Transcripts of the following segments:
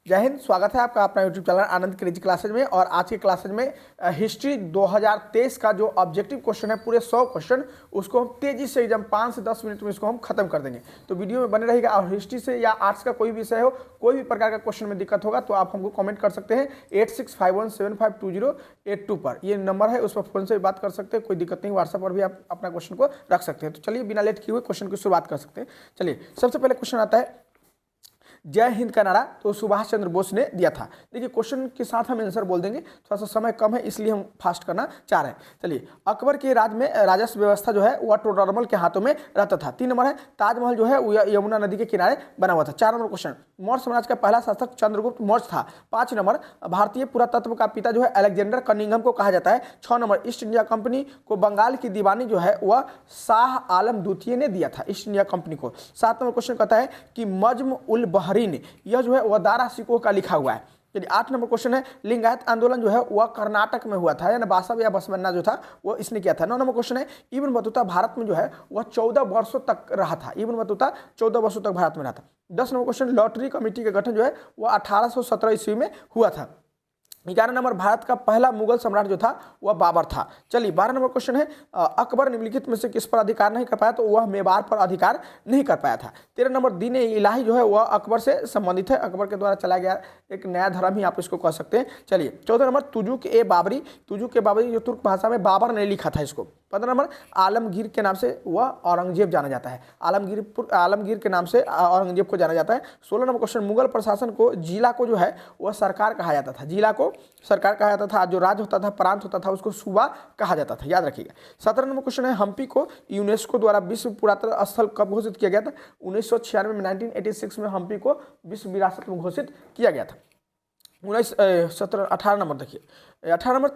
जय हिंद। स्वागत है आपका अपना यूट्यूब चैनल आनंद क्रेजी क्लासेज में। और आज के क्लासेज में हिस्ट्री 2023 का जो ऑब्जेक्टिव क्वेश्चन है पूरे 100 क्वेश्चन, उसको हम तेजी से एकदम 5 से 10 मिनट में इसको हम खत्म कर देंगे। तो वीडियो में बने रहेगा। और हिस्ट्री से या आर्ट्स का कोई भी विषय हो, कोई भी प्रकार का क्वेश्चन में दिक्कत होगा तो आप हमको कमेंट कर सकते हैं 8651752082 पर। ये नंबर है, उस पर फोन से भी बात कर सकते हैं, कोई दिक्कत नहीं। व्हाट्सएप पर भी आप अपना क्वेश्चन को रख सकते हैं। तो चलिए बिना लेट किए हुए क्वेश्चन की शुरुआत कर सकते हैं। चलिए सबसे पहले क्वेश्चन आता है जय हिंद का नारा तो सुभाष चंद्र बोस ने दिया था। देखिए क्वेश्चन के साथ हम आंसर बोल देंगे, थोड़ा सा समय कम है इसलिए हम फास्ट करना चाह रहे हैं। चलिए, अकबर के राज में राजस्व व्यवस्था जो है वह टोडरमल के हाथों में रहता था। 3 नंबर है ताजमहल जो है वो यमुना नदी के किनारे बना हुआ था। 4 नंबर क्वेश्चन मौर्य साम्राज्य का पहला शासक चंद्रगुप्त मौर्य था। 5 नंबर भारतीय पुरातत्व का पिता जो है अलेक्जेंडर कनिंघम को कहा जाता है। 6 नंबर ईस्ट इंडिया कंपनी को बंगाल की दीवानी जो है वह शाह आलम द्वितीय ने दिया था, ईस्ट इंडिया कंपनी को। 7 नंबर क्वेश्चन कहता है कि मजम उल बहरीन यह जो है वह दारा सिकोह का लिखा हुआ है। यदि 8 नंबर क्वेश्चन है लिंगायत आंदोलन जो है वह कर्नाटक में हुआ था, यानी बासव या बसवन्ना जो था वो इसने किया था। 9 नंबर क्वेश्चन है इब्न बतूता भारत में जो है वह 14 वर्षों तक रहा था। इब्न बतूता 14 वर्षों तक भारत में रहा था। 10 नंबर क्वेश्चन लॉटरी कमेटी का गठन जो है वह 1817 ईस्वी में हुआ था। 11 नंबर भारत का पहला मुगल सम्राट जो था वह बाबर था। चलिए 12 नंबर क्वेश्चन है अकबर निम्नलिखित में से किस पर अधिकार नहीं कर पाया, तो वह मेवाड़ पर अधिकार नहीं कर पाया था। 13 नंबर दीन इलाही जो है वह अकबर से संबंधित है, अकबर के द्वारा चलाया गया एक नया धर्म ही आप इसको कह सकते हैं। चलिए 14 नंबर तुजुक ए बाबरी, तुजुक ए बाबरी जो तुर्क भाषा में बाबर ने लिखा था इसको। 15 नंबर आलमगीर के नाम से वह औरंगजेब जाना जाता है, आलमगीर के नाम से औरंगजेब को जाना जाता है। 16 नंबर क्वेश्चन मुगल प्रशासन को जिला को जो है वह सरकार कहा जाता था, जिला को सरकार कहा जाता था। जो राज्य होता था, प्रांत होता था, उसको सूबा कहा जाता था, याद रखिएगा। 17 नंबर क्वेश्चन है हम्पी को यूनेस्को द्वारा विश्व पुरातत्व स्थल कब घोषित किया गया था? 1996 में, 1986 में हम्पी को विश्व विरासत में घोषित किया गया था। 18 नंबर देखिए, 18 नंबर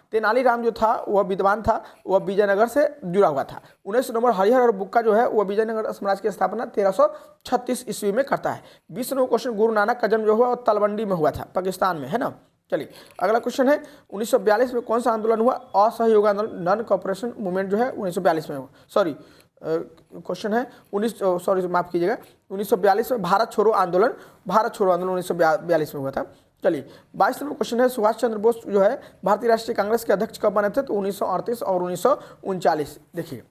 तेनाली राम जो था वह विद्वान था, वह विजयनगर से जुड़ा हुआ था। 19 नंबर हरिहर और बुक्का जो है वह विजयनगर साम्राज्य की स्थापना 1336 ईस्वी में करता है। 20 नंबर क्वेश्चन गुरु नानक का जन्म जो हुआ वह तलवंडी में हुआ था, पाकिस्तान में, है ना। चलिए अगला क्वेश्चन है 1942 में कौन सा आंदोलन हुआ? असहयोग आंदोलन, नॉन कॉपरेशन मूवमेंट जो है 1942 में हुआ। क्वेश्चन है 1942 में भारत छोड़ो आंदोलन 1942 में हुआ था। चलिए 22 नंबर क्वेश्चन है सुभाष चंद्र बोस जो है भारतीय राष्ट्रीय कांग्रेस के अध्यक्ष कब बने थे? तो 1938 और 1939। देखिए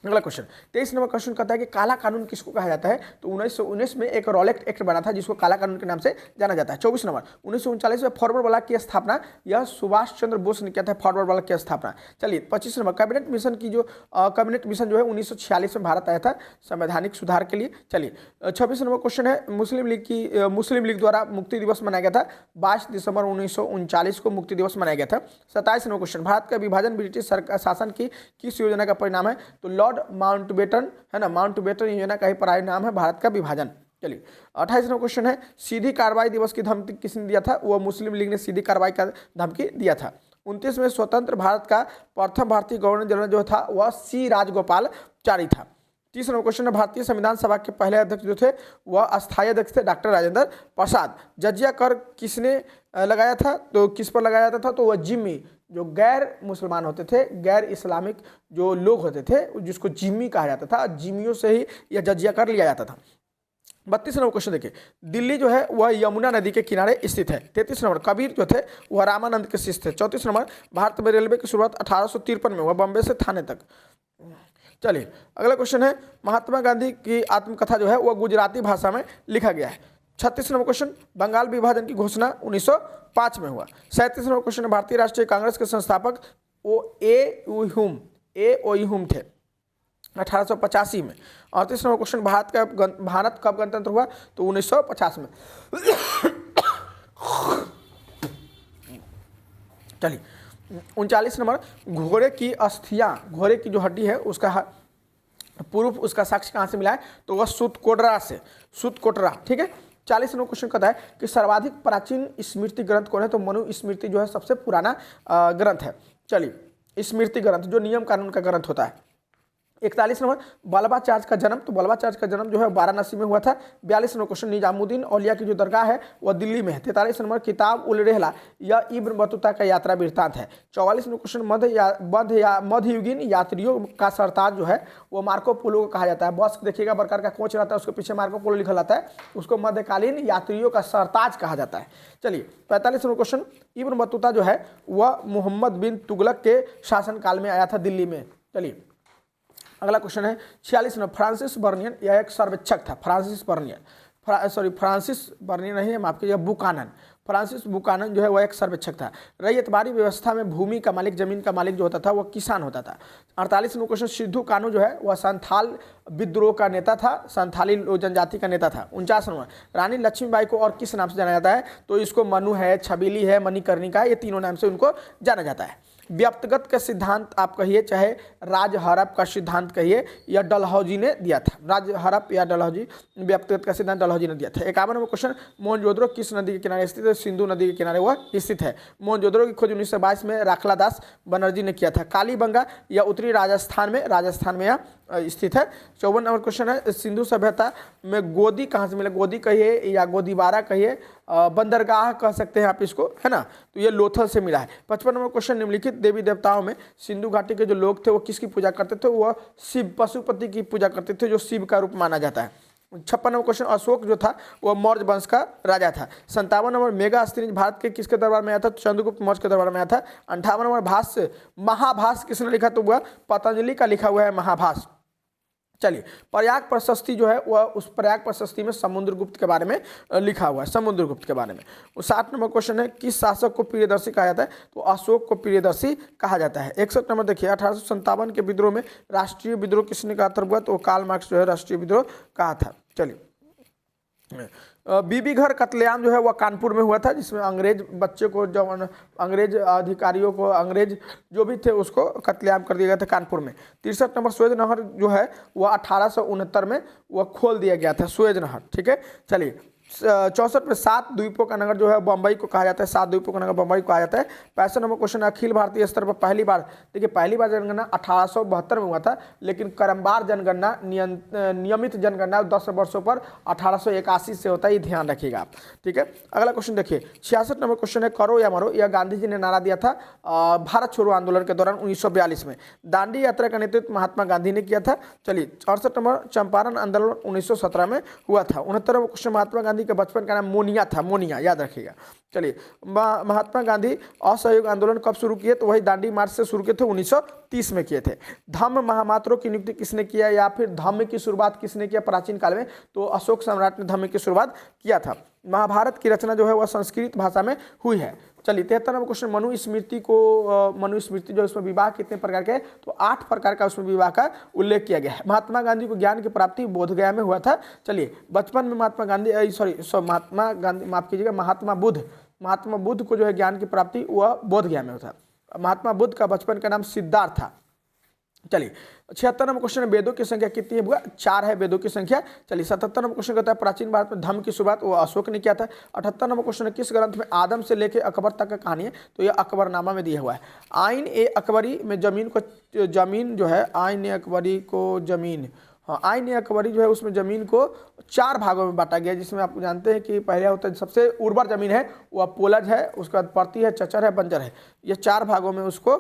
अगला क्वेश्चन 23 नंबर क्वेश्चन कहता है कि काला कानून किसको कहा जाता है? तो 1919 में एक रॉलेट एक्ट बना था जिसको काला कानून के नाम से जाना जाता है। 24 नंबर 1939 में फॉरवर्ड ब्लॉक की स्थापना यह सुभाष चंद्र बोस ने किया था, फॉरवर्ड ब्लॉक की स्थापना। चलिए 25 नंबर कैबिनेट मिशन की जो कैबिनेट मिशन जो है 1946 में भारत आया था संवैधानिक सुधार के लिए। चलिए 26 नंबर क्वेश्चन है मुस्लिम लीग द्वारा मुक्ति दिवस मनाया गया था 22 दिसंबर 1939 को मुक्ति दिवस मनाया गया था। 27 नंबर क्वेश्चन भारत का विभाजन ब्रिटिश शासन की किस योजना का परिणाम है? तो लॉर्ड माउंटबेटन, है ना, माउंटबेटन योजना का ही परिणाम है भारत का विभाजन। चलिए 28 नंबर क्वेश्चन है सीधी कार्रवाई दिवस की धमकी किसने दिया था? वह मुस्लिम लीग ने सीधी कार्रवाई का धमकी दिया था। 29 में स्वतंत्र भारत का प्रथम भारतीय गवर्नर जनरल जो था वह सी राजगोपालचारी था। 30 नंबर क्वेश्चन है भारतीय संविधान सभा के पहले अध्यक्ष जो थे वह अस्थायी अध्यक्ष थे डॉक्टर राजेंद्र प्रसाद। जजिया कर किसने लगाया था? तो किस पर लगाया जाता था? तो वह जिम्मी, जो गैर मुसलमान होते थे, गैर इस्लामिक जो लोग होते थे जिसको जिम्मी कहा जाता था, जिम्मियों से ही यह जजिया कर लिया जाता था। 32 नंबर क्वेश्चन देखिए दिल्ली जो है वह यमुना नदी के किनारे स्थित है। 33 नंबर कबीर जो थे वह रामानंद के शिष्य थे। 34 नंबर भारत में रेलवे की शुरुआत 1853 में हुआ, बॉम्बे से थाने तक। चलिए अगला क्वेश्चन है महात्मा गांधी की आत्मकथा जो है वह गुजराती भाषा में लिखा गया है। 36 नंबर क्वेश्चन बंगाल विभाजन की घोषणा 1905 में हुआ। 37 नंबर क्वेश्चन भारतीय राष्ट्रीय कांग्रेस के संस्थापक ए ओ ह्यूम थे 1885 में। 38 नंबर क्वेश्चन भारत कब गणतंत्र हुआ? तो 1950 में। चलिए 39 नंबर घोड़े की अस्थियां, घोड़े की जो हड्डी है उसका प्रूफ, उसका साक्ष्य कहाँ से मिला है? तो वह सुतकोटरा, ठीक है। 40 नंबर क्वेश्चन कहता है कि सर्वाधिक प्राचीन स्मृति ग्रंथ कौन है? तो मनु स्मृति जो है सबसे पुराना ग्रंथ है। चलिए स्मृति ग्रंथ जो नियम कानून का ग्रंथ होता है 41 नंबर बल्बाचार्ज का जन्म, तो बल्बाचार्ज का जन्म जो है वाराणसी में हुआ था। 42 नंबर क्वेश्चन निजामुद्दीन औलिया की जो दरगाह है वह दिल्ली में है। 43 नंबर किताब उल रेहला यह इब्न बतूता का यात्रा वृत्तांत है। 44 नंबर क्वेश्चन मध्ययुगीन यात्रियों का सरताज जो है वो मार्को पोलो को कहा जाता है। बस देखिएगा प्रकार का कोच रहता है, उसके पीछे मार्को पोलो लिखा रहता है, उसको मध्यकालीन यात्रियों का सरताज कहा जाता है। चलिए 45 नंबर क्वेश्चन इब्न बतूता जो है वह मोहम्मद बिन तुगलक के शासनकाल में आया था दिल्ली में। चलिए अगला क्वेश्चन है 46 नंबर फ्रांसिस बर्नियन, यह एक सर्वेक्षक था। फ्रांसिस बर्नियन नहीं है, माफ कीजिए, बुकानन। फ्रांसिस बुकानन जो है वह एक सर्वेक्षक था। रैयतबारी व्यवस्था में भूमि का मालिक, जमीन का मालिक जो होता था वह किसान होता था। 48 नंबर क्वेश्चन सिद्धू कानू जो है वह संथाल विद्रोह का नेता था, संथाली जनजाति का नेता था। 49 नंबर रानी लक्ष्मीबाई को और किस नाम से जाना जाता है, तो इसको मनु है, छबीली है, मणिकर्णिका, ये तीनों नाम से उनको जाना जाता है। व्यक्तिगत का सिद्धांत आप कहिए, चाहे राज हड़प का सिद्धांत कहिए, या डलहौजी ने दिया था। राज हड़प या डलहौजी, व्यक्तिगत का सिद्धांत डलहौजी ने दिया था। 51 नंबर क्वेश्चन मोहनजोदड़ो किस नदी के किनारे स्थित है, सिंधु नदी के किनारे वह स्थित है। मोहनजोदड़ो की खोज 1922 में राखलादास बनर्जी ने किया था। कालीबंगा या उत्तरी राजस्थान में यह स्थित है। 54 नंबर क्वेश्चन है सिंधु सभ्यता में गोदी कहाँ से मिला, गोदी कहिए या गोदीबारा कहिए, बंदरगाह कह सकते हैं आप इसको, है ना, तो ये लोथल से मिला है। 55 नंबर क्वेश्चन निम्नलिखित देवी देवताओं में सिंधु घाटी के जो लोग थे वो किसकी पूजा करते थे, वह शिव पशुपति की पूजा करते थे, जो शिव का रूप माना जाता है। 56 नंबर क्वेश्चन अशोक जो था वह मौर्य वंश का राजा था। 57 नंबर मेगा अस्तिनिज भारत के किसके दरबार में आया था, तो चंद्रगुप्त मौर्य के दरबार में आया था। 58 नंबर भाष्य महाभाष्य किसने लिखा, तो वह पतंजलि का लिखा हुआ है महाभाष्य। चलिए प्रयाग प्रशस्ति जो है वह उस प्रयाग प्रशस्ति में समुद्रगुप्त के बारे में लिखा हुआ है, समुद्रगुप्त के बारे में। 60 नंबर क्वेश्चन है किस शासक को प्रियदर्शी कहा जाता है, तो अशोक को प्रियदर्शी कहा जाता है। 61 नंबर देखिए 1857 के विद्रोह में राष्ट्रीय विद्रोह किसने कहा था, तो कार्ल मार्क्स जो है राष्ट्रीय विद्रोह कहा था। चलिए बीबी घर कत्लेआम जो है वह कानपुर में हुआ था, जिसमें अंग्रेज बच्चे को, जब अंग्रेज अधिकारियों को, अंग्रेज जो भी थे उसको कत्लेआम कर दिया गया था कानपुर में। 63 नंबर सुएज नहर जो है वह 1869 में वह खोल दिया गया था, सुएज नहर, ठीक है। चलिए 64 में 7 द्वीपों का नगर जो है बम्बई को कहा जाता है, 7 द्वीपों का नगर बम्बई को कहा जाता है। 65 नंबर क्वेश्चन अखिल भारतीय स्तर पर पहली बार, देखिए पहली बार जनगणना 1872 में हुआ था, लेकिन क्रमवार जनगणना नियमित जनगणना 10 वर्षों पर 1881 से होता है, ये ध्यान रखिएगा आप, ठीक है। अगला क्वेश्चन देखिए 66 नंबर क्वेश्चन है करो या मरो, यह गांधी जी ने नारा दिया था भारत छोड़ो आंदोलन के दौरान 1942 में। दांडी यात्रा का नेतृत्व महात्मा गांधी ने किया था। चलिए 68 नंबर चंपारण आंदोलन 1917 में हुआ था। 69 नंबर क्वेश्चन महात्मा गांधी के बचपन का नाम मोनिया था, मोनिया याद रखिएगा। चलिए महात्मा गांधी असहयोग आंदोलन कब शुरू किए, तो वही दांडी मार्च से शुरू किए थे, 1930 में किए थे। धम्म महामात्रों की नियुक्ति किसने किया, या फिर धम्म की शुरुआत किसने किया प्राचीन काल में, तो अशोक सम्राट ने धम्म की शुरुआत किया था। महाभारत की रचना जो है वह संस्कृत भाषा में हुई है। चलिए 73 नंबर क्वेश्चन मनुस्मृति जो इसमें विवाह कितने प्रकार के, तो 8 प्रकार का उसमें विवाह का उल्लेख किया गया है। महात्मा गांधी को ज्ञान की प्राप्ति बोधगया में हुआ था। चलिए बचपन में महात्मा बुद्ध को जो है ज्ञान की प्राप्ति वह बोधगया में होता। महात्मा बुद्ध का बचपन का नाम सिद्धार्थ था। चलिए 76 नंबर क्वेश्चन वेदों की संख्या कितनी है, 4 है वेदों की संख्या। चलिए 77 नंबर क्वेश्चन कहता है प्राचीन भारत में धम्म की शुरुआत वो अशोक ने किया था। 78 नंबर क्वेश्चन है किस ग्रंथ में आदम से लेकर अकबर तक का कहानी है, तो यह अकबरनामा में दिया हुआ है। आइन ए अकबरी में जमीन जो है, आइन ए अकबरी को जमीन, हाँ आइन ए अकबरी जो है उसमें जमीन को 4 भागों में बांटा गया, जिसमें आप जानते हैं कि पहले होता है सबसे उर्वर जमीन है वह पोलज है, उसके बाद परती है, चचर है, बंजर है, ये 4 भागों में उसको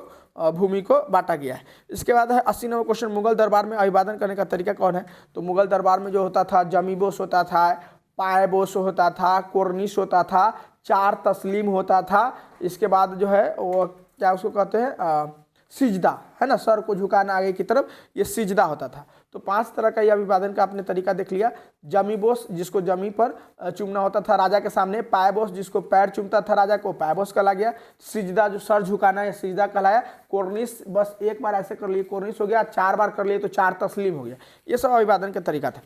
भूमि को बांटा गया है। इसके बाद है 80 नंबर क्वेश्चन मुगल दरबार में अभिवादन करने का तरीका कौन है, तो मुगल दरबार में जो होता था जमीबोस होता था, पायबोस होता था, कोर्निश होता था, 4 तस्लीम होता था। इसके बाद जो है वो क्या उसको कहते हैं सिजदा, है ना, सर को झुकाना आगे की तरफ, ये सिजदा होता था। तो 5 तरह का यह अभिवादन का आपने तरीका देख लिया। जमीबोस जिसको जमी पर चूमना होता था राजा के सामने, पायबोस जिसको पैर चूमता था राजा को, पायबोस कहला गया। सिजदा जो सर झुकाना है सिजदा कहलाया। कोर्निश बस एक बार ऐसे कर लिए कोर्निश हो गया, 4 बार कर लिए तो 4 तस्लीम हो गया। ये सब अभिवादन का तरीका था।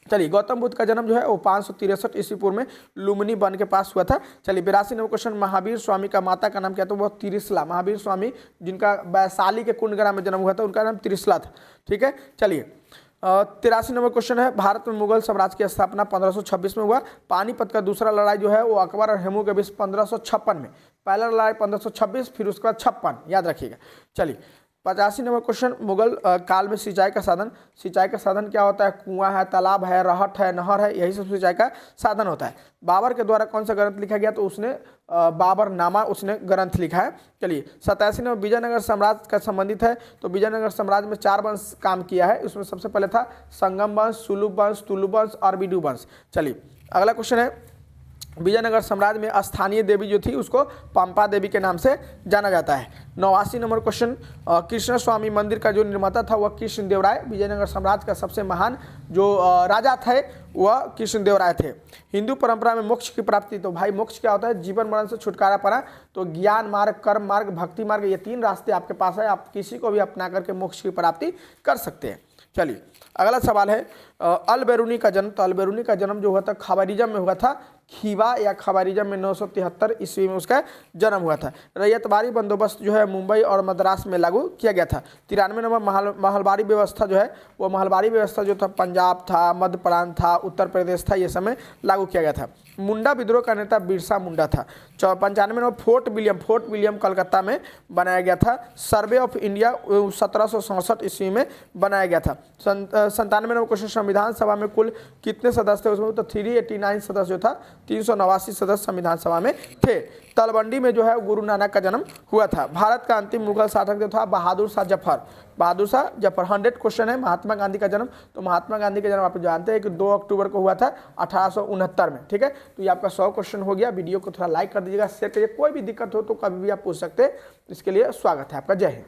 चलिए गौतम बुद्ध का जन्म जो है वो 563 ईस्वी पूर्व में लुम्बिनी वन के पास हुआ था। चलिए 82 नंबर क्वेश्चन महावीर स्वामी का माता का नाम क्या था, वो त्रिशला। महावीर स्वामी जिनका वैशाली के कुंडग्राम में जन्म हुआ था उनका नाम त्रिशला था, ठीक है। चलिए 83 नंबर क्वेश्चन है भारत में मुगल साम्राज्य की स्थापना 1526 में हुआ। पानीपत का दूसरा लड़ाई जो है वो अकबर और हेमू के बीच 1556 में, पहला लड़ाई 1526 फिर उसके बाद 56, याद रखिएगा। चलिए 85 नंबर क्वेश्चन, मुगल काल में सिंचाई का साधन। सिंचाई का साधन क्या होता है? कुआं है, तालाब है, रहट है, नहर है, यही सब सिंचाई का साधन होता है। बाबर के द्वारा कौन सा ग्रंथ लिखा गया? तो उसने बाबरनामा उसने ग्रंथ लिखा है। चलिए 87 नंबर, विजयनगर साम्राज्य का संबंधित है। तो विजयनगर साम्राज्य में 4 वंश काम किया है। उसमें सबसे पहले था संगम वंश, सुलुभ वंश, तुलुभ वंश और बिडु वंश। चलिए अगला क्वेश्चन है, विजयनगर साम्राज्य में स्थानीय देवी जो थी उसको पंपा देवी के नाम से जाना जाता है। 89 नंबर क्वेश्चन, कृष्ण स्वामी मंदिर का जो निर्माता था वह कृष्णदेवराय, विजयनगर साम्राज्य का सबसे महान जो राजा थे वह कृष्णदेवराय थे। हिंदू परंपरा में मोक्ष की प्राप्ति, तो भाई मोक्ष क्या होता है? जीवन मरण से छुटकारा पाना। तो ज्ञान मार्ग, कर्म मार्ग, भक्ति मार्ग, ये 3 रास्ते आपके पास है, आप किसी को भी अपना करके मोक्ष की प्राप्ति कर सकते हैं। चलिए अगला सवाल है, अल बेरूनी का जन्म। तो अल बेरूनी का जन्म जो हुआ था खवारिज्म में हुआ था। खीवा या खवारिज्म में 973 ईस्वी में उसका जन्म हुआ था। रैयतवारी बंदोबस्त जो है मुंबई और मद्रास में लागू किया गया था। 93 नंबर, महलबारी व्यवस्था जो है वो महलबारी व्यवस्था जो था पंजाब था, मध्य प्रांत था, उत्तर प्रदेश था, ये समय लागू किया गया था। मुंडा विद्रोह का नेता बिरसा मुंडा था। 95 नंबर, फोर्ट विलियम कलकत्ता में बनाया गया था। सर्वे ऑफ इंडिया 1767 ईस्वी में बनाया गया था। 97 नंबर क्वेश्चन, संविधान सभा में कुल कितने सदस्य थे? उसमें तो 389 सदस्य जो था, 389 सदस्य संविधान सभा में थे। तलवंडी में जो है गुरु नानक का जन्म हुआ था। भारत का अंतिम मुगल शासक जो था बहादुर शाह जफर। 100 क्वेश्चन है, महात्मा गांधी का जन्म। तो महात्मा गांधी का जन्म आप जानते हैं कि 2 अक्टूबर को हुआ था 1869 में। ठीक है, तो ये आपका 100 क्वेश्चन हो गया। वीडियो को थोड़ा लाइक कर दीजिएगा, शेयर करिए। कोई भी दिक्कत हो तो कभी भी आप पूछ सकते हैं। इसके लिए स्वागत है आपका। जय हिंद।